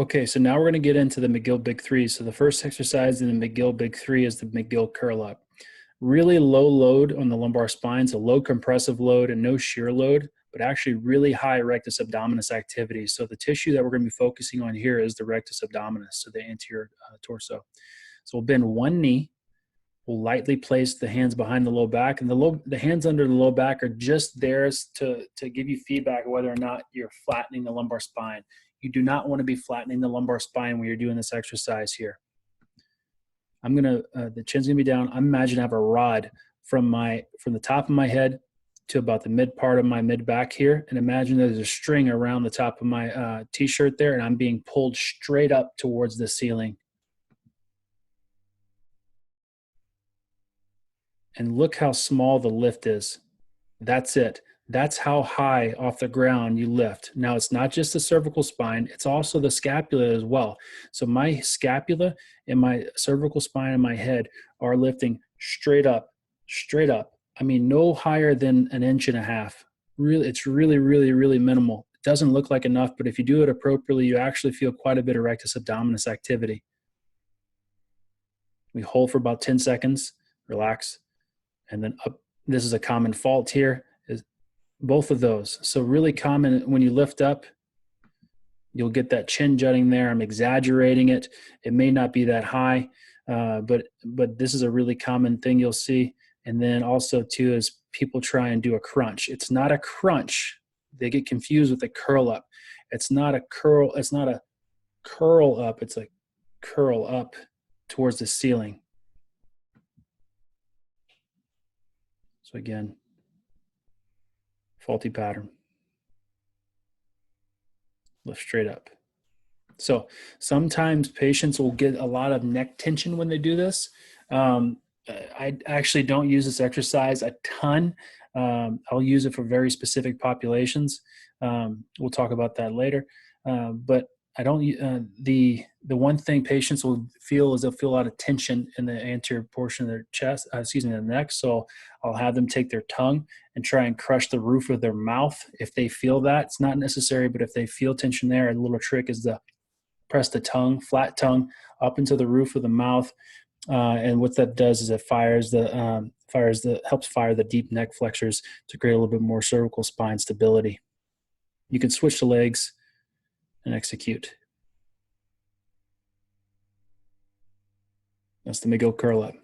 Okay, so now we're going to get into the McGill Big Three. So the first exercise in the McGill Big Three is the McGill curl up. Really low load on the lumbar spine, so low compressive load and no shear load, but actually really high rectus abdominis activity. So the tissue that we're going to be focusing on here is the rectus abdominis, so the anterior torso. So we'll bend one knee. We'll lightly place the hands behind the low back, and the hands under the low back are just there to give you feedback whether or not you're flattening the lumbar spine. You do not want to be flattening the lumbar spine when you're doing this exercise here. The chin's gonna be down. I'm imagining I have a rod from the top of my head to about the mid part of my mid back here, and imagine there's a string around the top of my t-shirt there, and I'm being pulled straight up towards the ceiling. And look how small the lift is. That's it. That's how high off the ground you lift. Now, it's not just the cervical spine, it's also the scapula as well. So my scapula and my cervical spine and my head are lifting straight up, straight up. I mean, no higher than 1.5 inches. Really, it's really, really, really minimal. It doesn't look like enough, but if you do it appropriately, you actually feel quite a bit of rectus abdominis activity. We hold for about 10 seconds, relax, and then up. This is a common fault here. Both of those. So really common when you lift up, you'll get that chin jutting there. I'm exaggerating it. It may not be that high, but this is a really common thing you'll see. And then also too is people try and do a crunch. It's not a crunch. They get confused with a curl up. It's not a curl. It's not a curl up. It's a curl up towards the ceiling. So again, faulty pattern. Lift straight up. So sometimes patients will get a lot of neck tension when they do this. I actually don't use this exercise a ton. I'll use it for very specific populations. We'll talk about that later. But I don't. The one thing patients will feel is they'll feel a lot of tension in the anterior portion of their chest, their neck. So I'll have them take their tongue and try and crush the roof of their mouth if they feel that. It's not necessary, but if they feel tension there, a little trick is to press the tongue, flat tongue, up into the roof of the mouth. And what that does is it helps fire the deep neck flexors to create a little bit more cervical spine stability. You can switch the legs and execute. That's the McGill curl up.